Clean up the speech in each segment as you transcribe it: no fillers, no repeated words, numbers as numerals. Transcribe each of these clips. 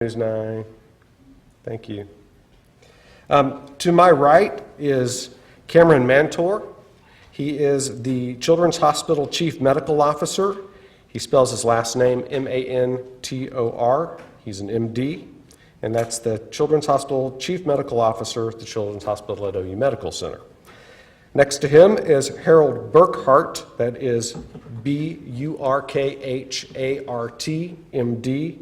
News 9. Thank you. To my right is Cameron Mantor. He is the Children's Hospital Chief Medical Officer. He spells his last name M-A-N-T-O-R. He's an MD, and that's the Children's Hospital Chief Medical Officer at the Children's Hospital at OU Medical Center. Next to him is Harold Burkhart, that is B-U-R-K-H-A-R-T, MD.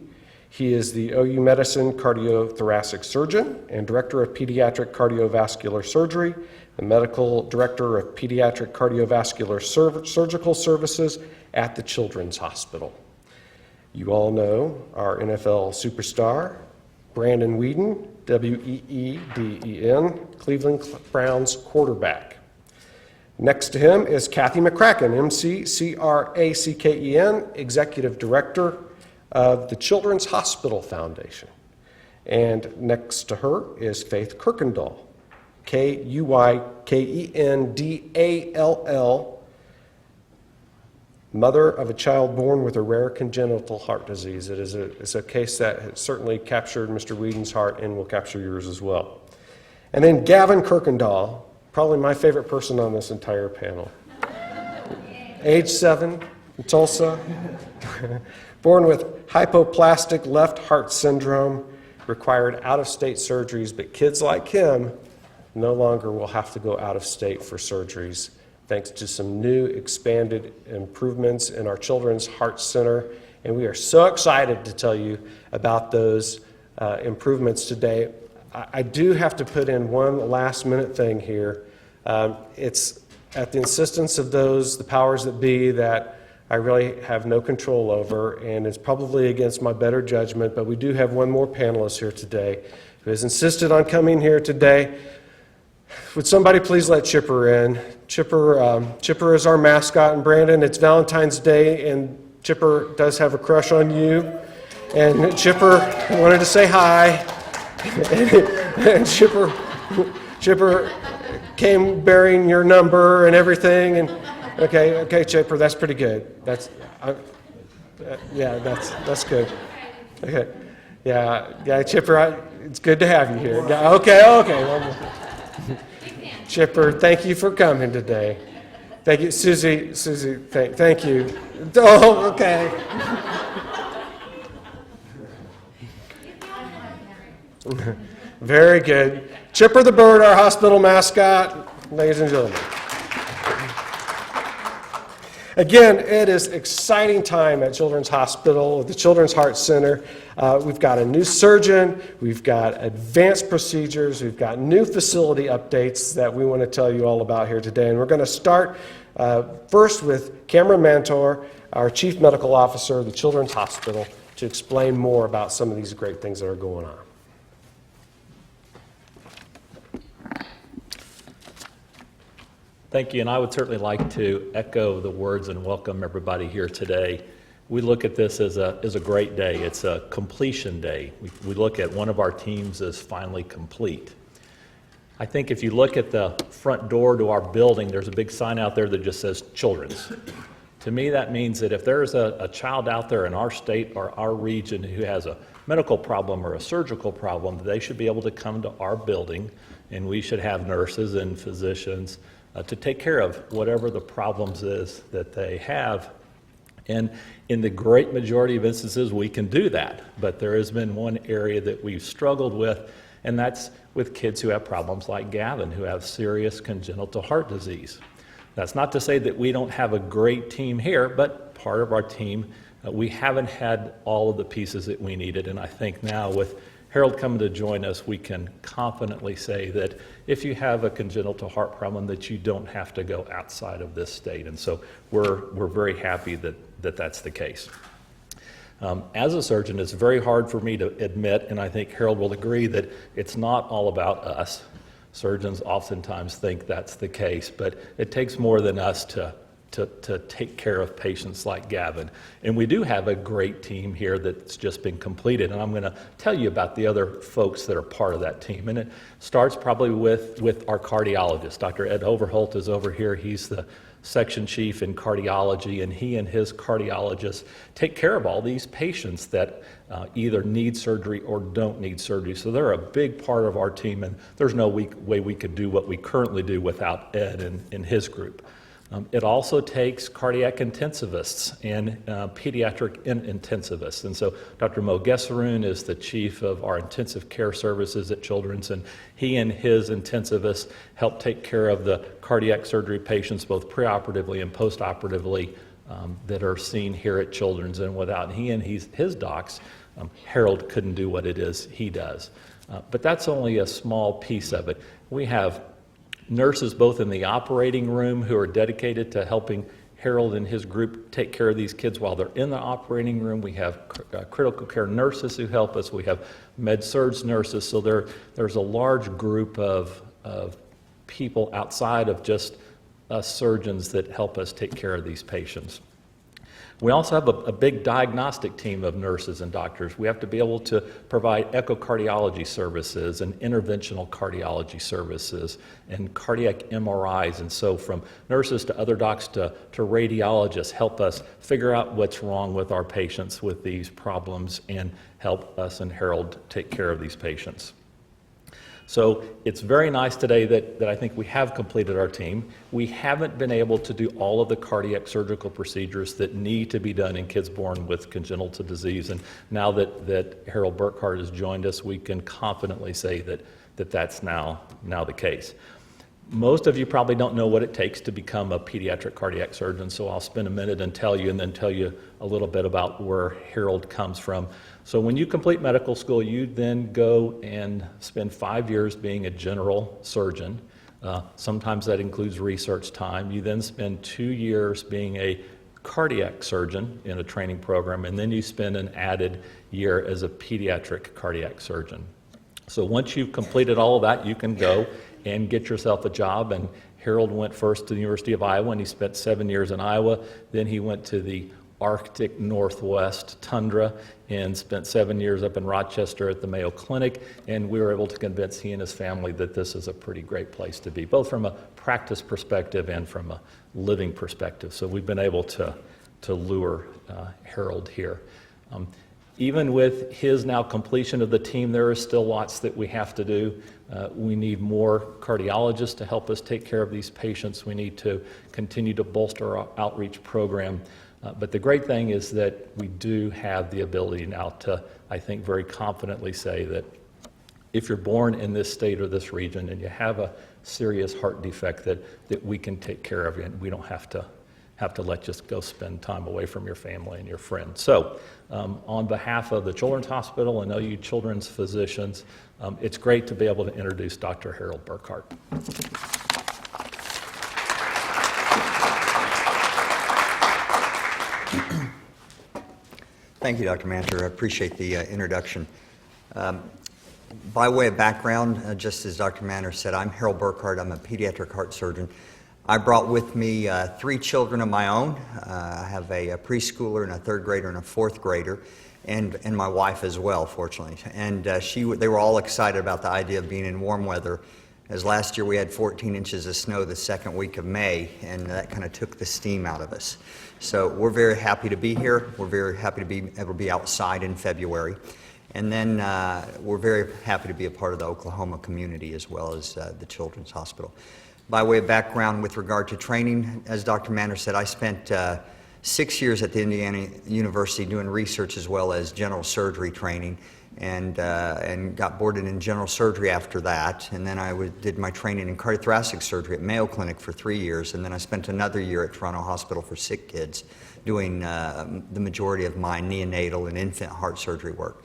He is the OU Medicine Cardiothoracic Surgeon and Director of Pediatric Cardiovascular Surgery, the Medical Director of Pediatric Cardiovascular Surgical Services at the Children's Hospital. You all know our NFL superstar, Brandon Weeden, W-E-E-D-E-N, Cleveland Browns quarterback. Next to him is Kathy McCracken, M-C-C-R-A-C-K-E-N, Executive Director of the Children's Hospital Foundation. And next to her is Faith Kirkendall, K-U-Y-K-E-N-D-A-L-L, mother of a child born with a rare congenital heart disease. It's a case that has certainly captured Mr. Weeden's heart and will capture yours as well. And then Gavin Kirkendall, probably my favorite person on this entire panel. Age 7, in Tulsa, born with hypoplastic left heart syndrome, required out-of-state surgeries, but kids like him no longer will have to go out of state for surgeries thanks to some new expanded improvements in our Children's Heart Center. And we are so excited to tell you about those improvements today. I do have to put in one last minute thing here. It's at the insistence of those, the powers that be, that I really have no control over, and it's probably against my better judgment, but we do have one more panelist here today who has insisted on coming here today. Would somebody please let Chipper in? Chipper is our mascot, and Brandon, it's Valentine's Day, and Chipper does have a crush on you, and Chipper wanted to say hi, and Chipper came bearing your number and everything, and okay, Chipper, that's pretty good. That's good. Okay, yeah, Chipper, it's good to have you here. Yeah, okay. Well, Chipper, thank you for coming today. Thank you, Susie. Thank you. Oh, okay. Very good. Chipper the bird, our hospital mascot, ladies and gentlemen. Again, it is exciting time at Children's Hospital, the Children's Heart Center. We've got a new surgeon, we've got advanced procedures, we've got new facility updates that we want to tell you all about here today. And we're going to start first with Cameron Mantor, our Chief Medical Officer of the Children's Hospital, to explain more about some of these great things that are going on. Thank you, and I would certainly like to echo the words and welcome everybody here today. We look at this as a great day. It's a completion day. We look at one of our teams as finally complete. I think if you look at the front door to our building, there's a big sign out there that just says Children's. To me, that means that if there's a child out there in our state or our region who has a medical problem or a surgical problem, they should be able to come to our building, and we should have nurses and physicians to take care of whatever the problems is that they have. And in the great majority of instances, we can do that. But there has been one area that we've struggled with, and that's with kids who have problems like Gavin, who have serious congenital heart disease. That's not to say that we don't have a great team here, but part of our team, we haven't had all of the pieces that we needed. And I think now with Harold coming to join us, we can confidently say that if you have a congenital heart problem, that you don't have to go outside of this state. And so we're very happy that that's the case. As a surgeon, it's very hard for me to admit, and I think Harold will agree, that it's not all about us. Surgeons oftentimes think that's the case, but it takes more than us to take care of patients like Gavin. And we do have a great team here that's just been completed, and I'm going to tell you about the other folks that are part of that team. And it starts probably with our cardiologist. Dr. Ed Overholt is over here. He's the section chief in cardiology, and he and his cardiologists take care of all these patients that either need surgery or don't need surgery. So they're a big part of our team, and there's no way we could do what we currently do without Ed and his group. It also takes cardiac intensivists and pediatric intensivists. And so Dr. Mo Gesseroon is the chief of our intensive care services at Children's, and he and his intensivists help take care of the cardiac surgery patients both preoperatively and postoperatively that are seen here at Children's. And without he and his docs, Harold couldn't do what it is he does. But that's only a small piece of it. We have nurses both in the operating room who are dedicated to helping Harold and his group take care of these kids while they're in the operating room. We have critical care nurses who help us. We have med-surg nurses. So there's a large group of people outside of just us surgeons that help us take care of these patients. We also have a big diagnostic team of nurses and doctors. We have to be able to provide echocardiology services and interventional cardiology services and cardiac MRIs. And so from nurses to other docs to radiologists help us figure out what's wrong with our patients with these problems and help us and Harold take care of these patients. So it's very nice today that I think we have completed our team. We haven't been able to do all of the cardiac surgical procedures that need to be done in kids born with congenital disease. And now that Harold Burkhart has joined us, we can confidently say that's now the case. Most of you probably don't know what it takes to become a pediatric cardiac surgeon, so I'll spend a minute and tell you a little bit about where Harold comes from. So when you complete medical school, you then go and spend 5 years being a general surgeon. Sometimes that includes research time. You then spend 2 years being a cardiac surgeon in a training program, and then you spend an added year as a pediatric cardiac surgeon. So once you've completed all of that, you can go and get yourself a job. And Harold went first to the University of Iowa, and he spent 7 years in Iowa. Then he went to the Arctic Northwest tundra and spent 7 years up in Rochester at the Mayo Clinic, and we were able to convince he and his family that this is a pretty great place to be, both from a practice perspective and from a living perspective. So we've been able to lure Harold here. Even with his now completion of the team, there are still lots that we have to do. We need more cardiologists to help us take care of these patients. We need to continue to bolster our outreach program. But the great thing is that we do have the ability now to, I think, very confidently say that if you're born in this state or this region and you have a serious heart defect, that we can take care of you, and we don't have to let you go spend time away from your family and your friends. So on behalf of the Children's Hospital and OU Children's physicians, it's great to be able to introduce Dr. Harold Burkhart. Thank you, Dr. Manter. I appreciate the introduction. By way of background, just as Dr. Manter said, I'm Harold Burkhart. I'm a pediatric heart surgeon. I brought with me 3 children of my own. I have a preschooler and a 3rd grader and a 4th grader, and my wife as well, fortunately. And they were all excited about the idea of being in warm weather, as last year we had 14 inches of snow the 2nd week of May, and that kind of took the steam out of us. So we're very happy to be here. We're very happy to be able to be outside in February. And then we're very happy to be a part of the Oklahoma community as well as the Children's Hospital. By way of background with regard to training, as Dr. Manter said, I spent 6 years at the Indiana University doing research as well as general surgery training, and got boarded in general surgery after that. And then I did my training in cardiothoracic surgery at Mayo Clinic for 3 years, and then I spent another year at Toronto Hospital for Sick Kids doing the majority of my neonatal and infant heart surgery work.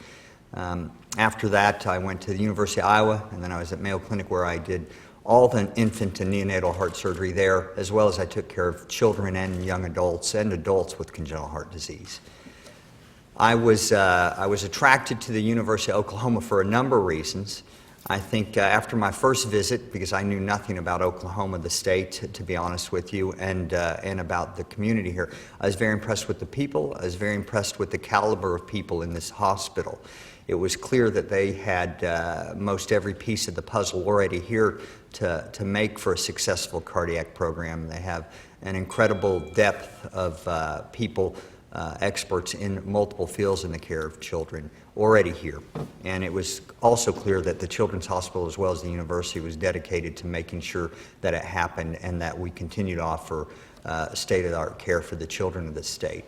After that, I went to the University of Iowa, and then I was at Mayo Clinic where I did all the infant and neonatal heart surgery there, as well as I took care of children and young adults and adults with congenital heart disease. I was attracted to the University of Oklahoma for a number of reasons. I think after my first visit, because I knew nothing about Oklahoma, the state, to be honest with you, and about the community here, I was very impressed with the people. I was very impressed with the caliber of people in this hospital. it was clear that they had most every piece of the puzzle already here to make for a successful cardiac program. They have an incredible depth of people, experts in multiple fields in the care of children already here. And it was also clear that the Children's Hospital as well as the university was dedicated to making sure that it happened and that we continue to offer state-of-the-art care for the children of the state.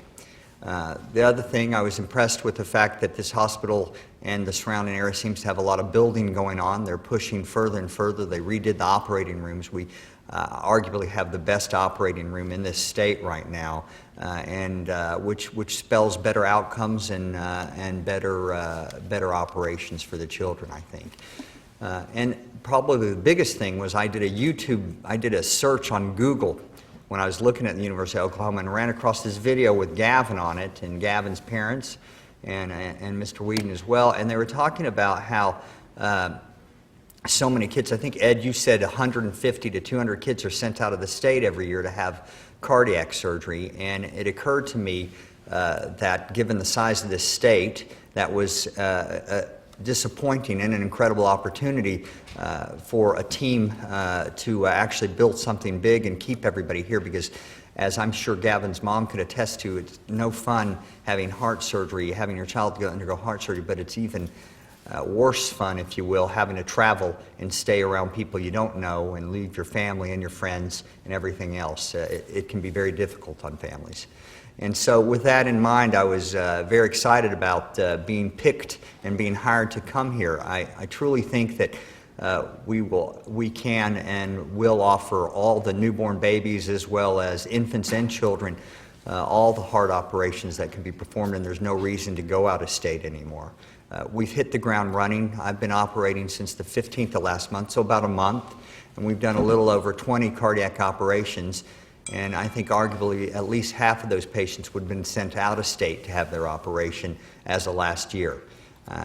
The other thing, I was impressed with the fact that this hospital and the surrounding area seems to have a lot of building going on. They're pushing further and further. They redid the operating rooms. We arguably have the best operating room in this state right now, and which spells better outcomes and better operations for the children, I think. And probably the biggest thing was I did a search on Google when I was looking at the University of Oklahoma and ran across this video with Gavin on it and Gavin's parents and Mr. Weeden as well, and they were talking about how so many kids, I think Ed, you said 150 to 200 kids are sent out of the state every year to have cardiac surgery, and it occurred to me that given the size of this state, that was disappointing and an incredible opportunity for a team to actually build something big and keep everybody here, because as I'm sure Gavin's mom could attest to, it's no fun having heart surgery, having your child undergo heart surgery, but it's even worse fun, if you will, having to travel and stay around people you don't know and leave your family and your friends and everything else. It can be very difficult on families. And so with that in mind, I was very excited about being picked and being hired to come here. I truly think that we can and will offer all the newborn babies as well as infants and children all the heart operations that can be performed, and there's no reason to go out of state anymore. We've hit the ground running. I've been operating since the 15th of last month, so about a month, and we've done a little over 20 cardiac operations, and I think arguably at least half of those patients would have been sent out of state to have their operation as of last year.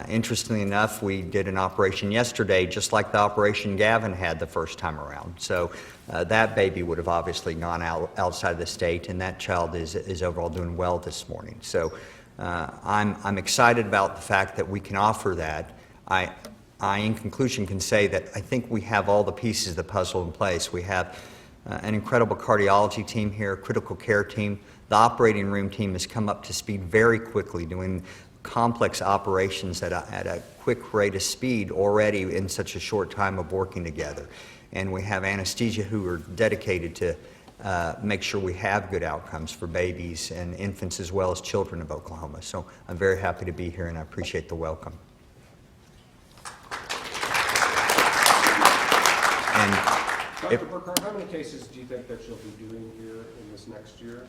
Interestingly enough, we did an operation yesterday just like the operation Gavin had the first time around. So that baby would have obviously gone outside the state, and that child is overall doing well this morning. So I'm excited about the fact that we can offer that. I, in conclusion, can say that I think we have all the pieces of the puzzle in place. We have an incredible cardiology team here, critical care team. The operating room team has come up to speed very quickly, doing complex operations at a quick rate of speed already in such a short time of working together. And we have anesthesia who are dedicated to make sure we have good outcomes for babies and infants as well as children of Oklahoma. So I'm very happy to be here, and I appreciate the welcome. And Dr. Burkhart, how many cases do you think that you'll be doing here in this next year?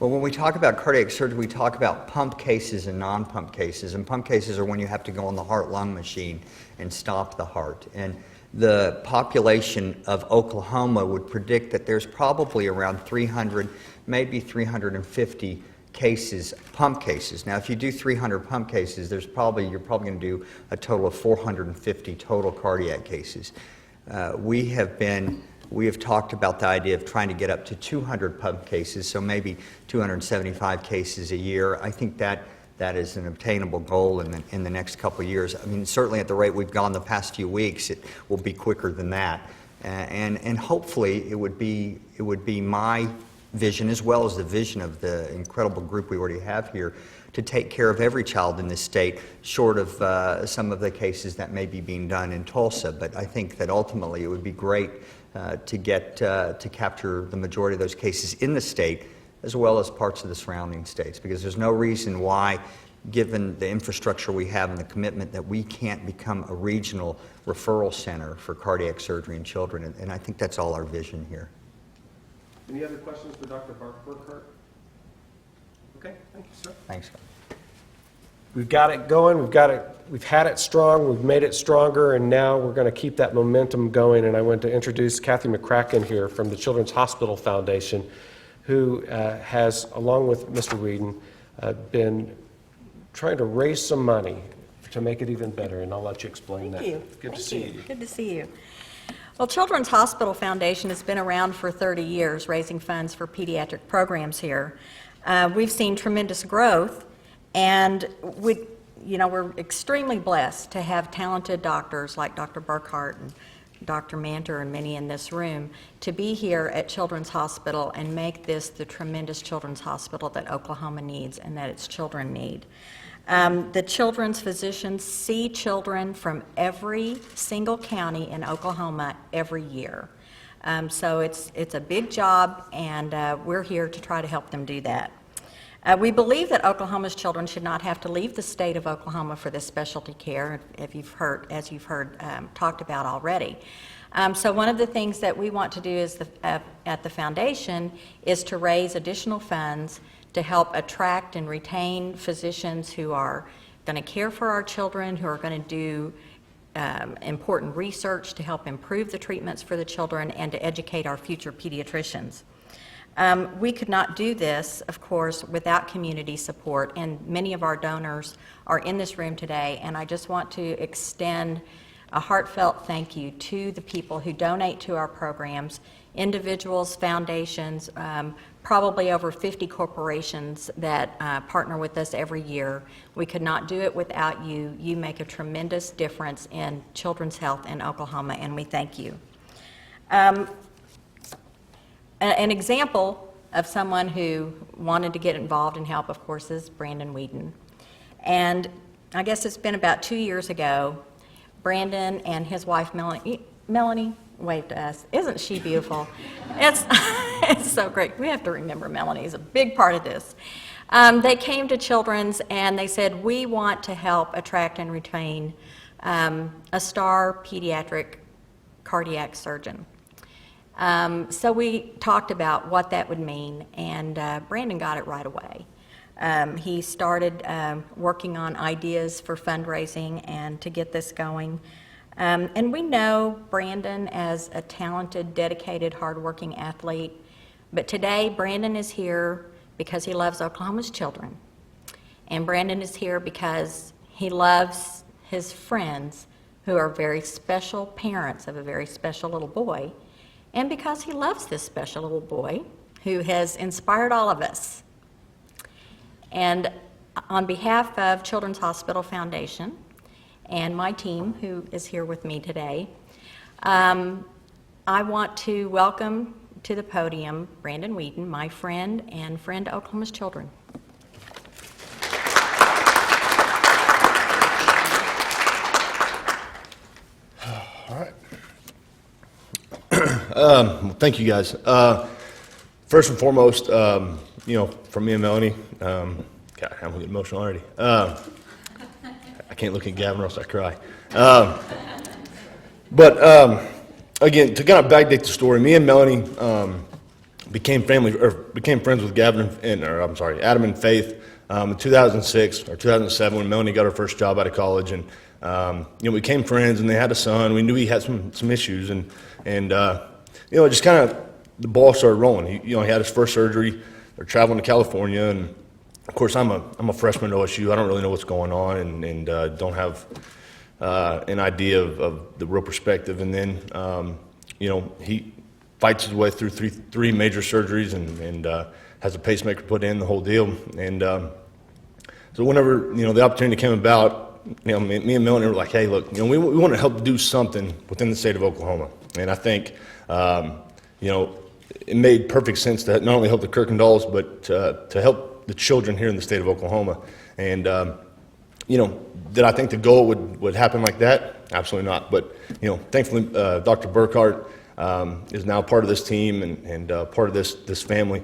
well, when we talk about cardiac surgery, we talk about pump cases and non-pump cases. And pump cases are when you have to go on the heart-lung machine and stop the heart. And the population of Oklahoma would predict that there's probably around 300, maybe 350 cases, pump cases. Now, if you do 300 pump cases, you're probably going to do a total of 450 total cardiac cases. We have talked about the idea of trying to get up to 200 pump cases, so maybe 275 cases a year. I think that is an obtainable goal in the next couple of years. I mean, certainly at the rate we've gone the past few weeks, it will be quicker than that. And hopefully it would be my vision, as well as the vision of the incredible group we already have here, to take care of every child in this state, short of some of the cases that may be being done in Tulsa. But I think that ultimately it would be great to capture the majority of those cases in the state, as well as parts of the surrounding states, because there's no reason why, given the infrastructure we have and the commitment, that we can't become a regional referral center for cardiac surgery in children, and I think that's all our vision here. Any other questions for Dr. Burkhart? Okay, thank you, sir. Thanks. We've got it going, we've had it strong, we've made it stronger, and now we're going to keep that momentum going. And I want to introduce Kathy McCracken here from the Children's Hospital Foundation, who has, along with Mr. Weeden, been trying to raise some money to make it even better, and I'll let you explain that. Thank you. Good to see you. Good to see you. Well, Children's Hospital Foundation has been around for 30 years, raising funds for pediatric programs here. We've seen tremendous growth, and we're extremely blessed to have talented doctors like Dr. Burkhart and Dr. Manter and many in this room to be here at Children's Hospital and make this the tremendous children's hospital that Oklahoma needs and that its children need. The children's physicians see children from every single county in Oklahoma every year. So it's a big job, and we're here to try to help them do that. We believe that Oklahoma's children should not have to leave the state of Oklahoma for this specialty care, as you've heard talked about already. So one of the things that we want to do at the foundation is to raise additional funds to help attract and retain physicians who are going to care for our children, who are going to do important research to help improve the treatments for the children, and to educate our future pediatricians. We could not do this, of course, without community support, and many of our donors are in this room today, and I just want to extend a heartfelt thank you to the people who donate to our programs, individuals, foundations, probably over 50 corporations that partner with us every year. We could not do it without you. You make a tremendous difference in children's health in Oklahoma, and we thank you. An example of someone who wanted to get involved and help, of course, is Brandon Weeden. And I guess it's been about 2 years ago, Brandon and his wife, Melanie, waved to us. Isn't she beautiful? It's so great. We have to remember Melanie is a big part of this. They came to Children's and they said, we want to help attract and retain a star pediatric cardiac surgeon. So we talked about what that would mean, and Brandon got it right away. He started working on ideas for fundraising and to get this going. And we know Brandon as a talented, dedicated, hardworking athlete, but today Brandon is here because he loves Oklahoma's children. And Brandon is here because he loves his friends who are very special parents of a very special little boy, and because he loves this special little boy who has inspired all of us. And on behalf of Children's Hospital Foundation and my team, who is here with me today, I want to welcome to the podium Brandon Weeden, my friend and friend to Oklahoma's children. All right. Well, thank you, guys. First and foremost, from me and Melanie, God, I'm getting emotional already. I can't look at Gavin or else I cry. But again, to kind of backdate the story, me and Melanie became friends with Adam and Faith in 2006 or 2007 when Melanie got her first job out of college, and we became friends. And they had a son. We knew he had some issues, and just kind of the ball started rolling. He had his first surgery. They're traveling to California, and of course, I'm a freshman at OSU. I don't really know what's going on, and don't have an idea of the real perspective. And then, he fights his way through three major surgeries and has a pacemaker put in, the whole deal. And so whenever the opportunity came about, me and Melanie were like, hey, look, we want to help do something within the state of Oklahoma. And I think, it made perfect sense to not only help the Kirkendalls, but to help the children here in the state of Oklahoma. And, did I think the goal would happen like that? Absolutely not. But, thankfully, Dr. Burkhart is now part of this team and part of this family.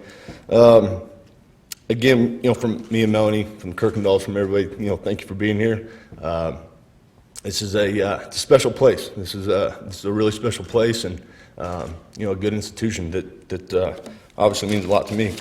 Again, from me and Melanie, from the Kirkendalls, from everybody, thank you for being here. This is it's a special place. This is a really special place, and a good institution that obviously means a lot to me.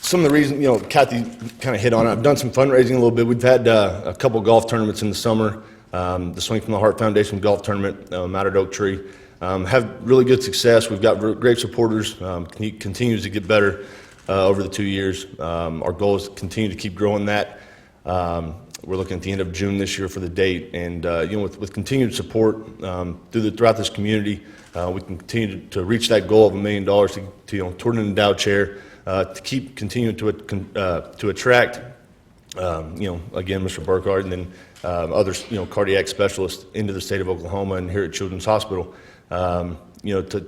Some of the reasons, Kathy kind of hit on it. I've done some fundraising a little bit. We've had a couple golf tournaments in the summer. The Swing from the Heart Foundation golf tournament out at Oak Tree. Have really good success. We've got great supporters. He continues to get better over the 2 years. Our goal is to continue to keep growing that. We're looking at the end of June this year for the date, and with continued support throughout this community, we can continue to reach that goal of $1 million to toward an endowed chair, to keep continuing to attract again, Mr. Burkhardt, and then others, cardiac specialists into the state of Oklahoma and here at Children's Hospital, to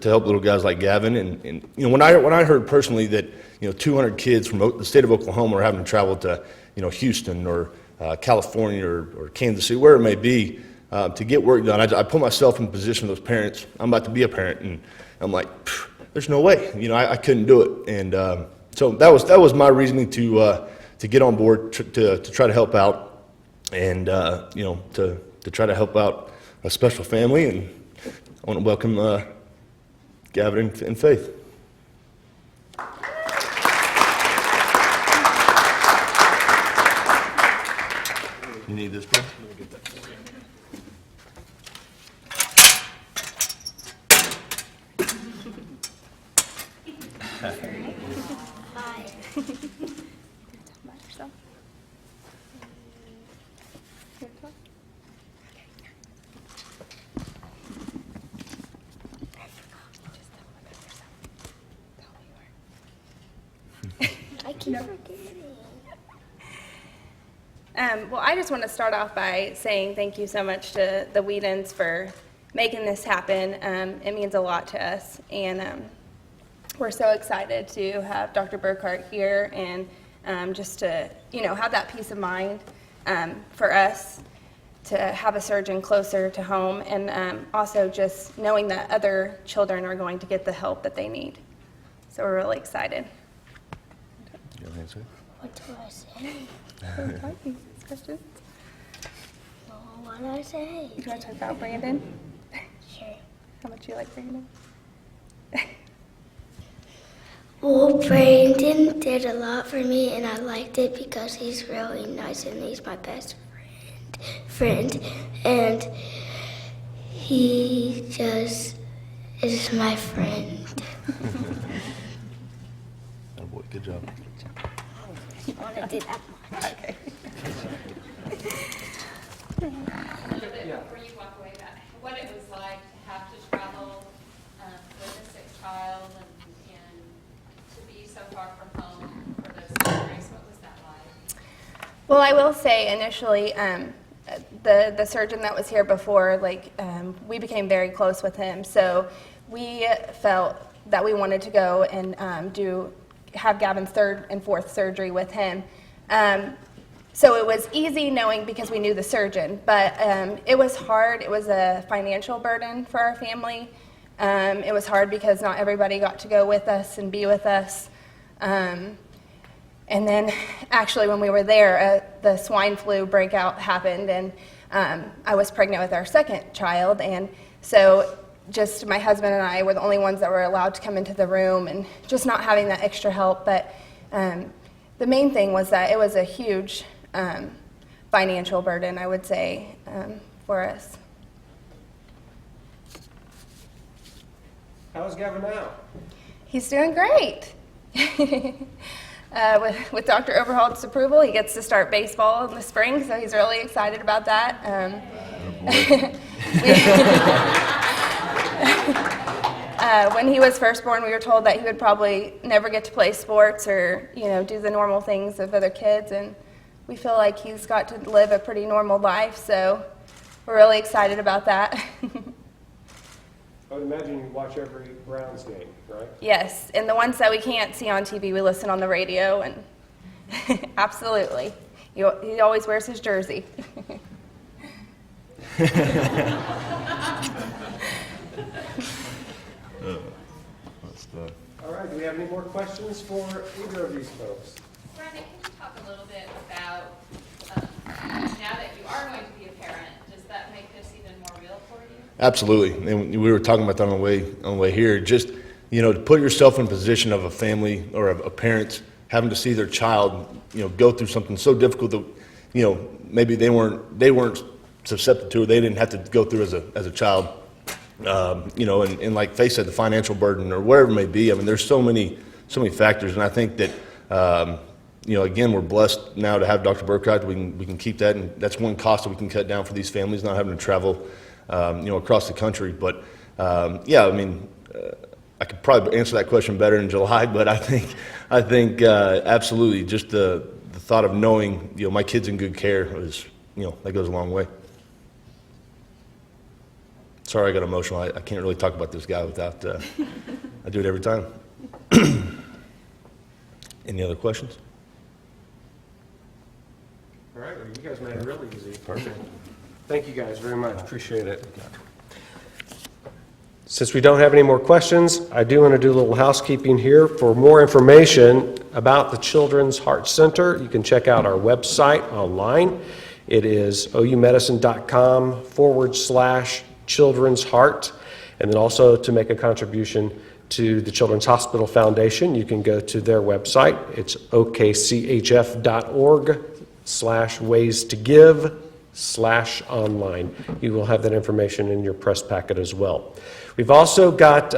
help little guys like Gavin. And when I heard personally that, 200 kids from the state of Oklahoma are having to travel to, Houston or California or Kansas City, where it may be, to get work done, I put myself in the position of those parents. I'm about to be a parent, and I'm like, there's no way, I couldn't do it. And so that was my reasoning to get on board to try to help out, and to try to help out a special family. And I want to welcome Gavin and Faith. You need this, bro? Let me get that for you. Hi. I keep forgetting. Well, I just want to start off by saying thank you so much to the Weedens for making this happen. It means a lot to us, and we're so excited to have Dr. Burkhardt here, and just to have that peace of mind for us to have a surgeon closer to home, and also just knowing that other children are going to get the help that they need. So we're really excited. You want to answer? What do I say? Questions? Well, what do I say? You want to talk about Brandon? Sure. How much you like Brandon? Well, Brandon did a lot for me, and I liked it because he's really nice and he's my best friend, and he just is my friend. Oh boy, good job. I want to do that much. Okay. Before you walk away, about what it was like to have to travel with a sick child and to be so far from home for those surgeries. What was that like? Well, I will say initially, the surgeon that was here before, we became very close with him. So we felt that we wanted to go and have Gavin's third and fourth surgery with him. So it was easy knowing because we knew the surgeon, but it was hard. It was a financial burden for our family. It was hard because not everybody got to go with us and be with us. And then actually when we were there, the swine flu breakout happened, and I was pregnant with our second child, and so just my husband and I were the only ones that were allowed to come into the room, and just not having that extra help. But the main thing was that it was a huge financial burden, I would say, for us. How is Gavin now? He's doing great. With Dr. Overholt's approval, he gets to start baseball in the spring, so he's really excited about that. When he was first born, we were told that he would probably never get to play sports or, do the normal things of other kids, and we feel like he's got to live a pretty normal life, so we're really excited about that. I would imagine you watch every Browns game, right? Yes, and the ones that we can't see on TV, we listen on the radio, and absolutely. He always wears his jersey. All right, do we have any more questions for either of these folks? Brandon, can you talk a little bit about, now that you are going to be a parent, does that make this even more real for you? Absolutely, and we were talking about that on the way here. Just to put yourself in a position of a family or a parent having to see their child, go through something so difficult that, maybe they weren't susceptible to, or they didn't have to go through as a child. And like Faith said, the financial burden or whatever it may be. I mean, there's so many factors, and I think that again, we're blessed now to have Dr. Burkhardt. We can keep that, and that's one cost that we can cut down for these families, not having to travel, across the country. But I could probably answer that question better in July, but I think absolutely just the thought of knowing, my kid's in good care is, that goes a long way. Sorry I got emotional. I can't really talk about this guy without, I do it every time. Any other questions? All right, well, you guys made it really easy. Perfect. Thank you guys very much, appreciate it. Since we don't have any more questions, I do want to do a little housekeeping here. For more information about the Children's Heart Center, you can check out our website online. It is oumedicine.com/children's heart. And then also to make a contribution to the Children's Hospital Foundation, you can go to their website. It's okchf.org/ways-to-give/online. You will have that information in your press packet as well. We've also got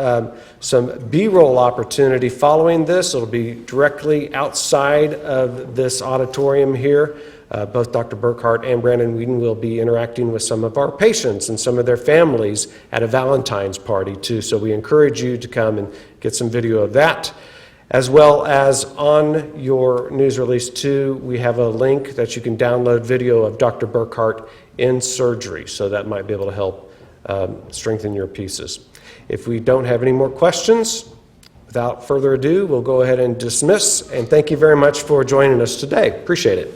some B-roll opportunity following this. It'll be directly outside of this auditorium here. Both Dr. Burkhart and Brandon Weeden will be interacting with some of our patients and some of their families at a Valentine's party too. So we encourage you to come and get some video of that. As well as on your news release too, we have a link that you can download video of Dr. Burkhart in surgery. So that might be able to help strengthen your pieces. If we don't have any more questions, without further ado, we'll go ahead and dismiss. And thank you very much for joining us today. Appreciate it.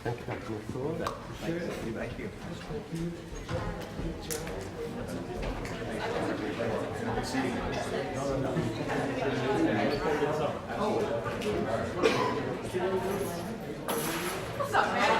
Thank you, Dr. McFarland. Thank you. What's up, man?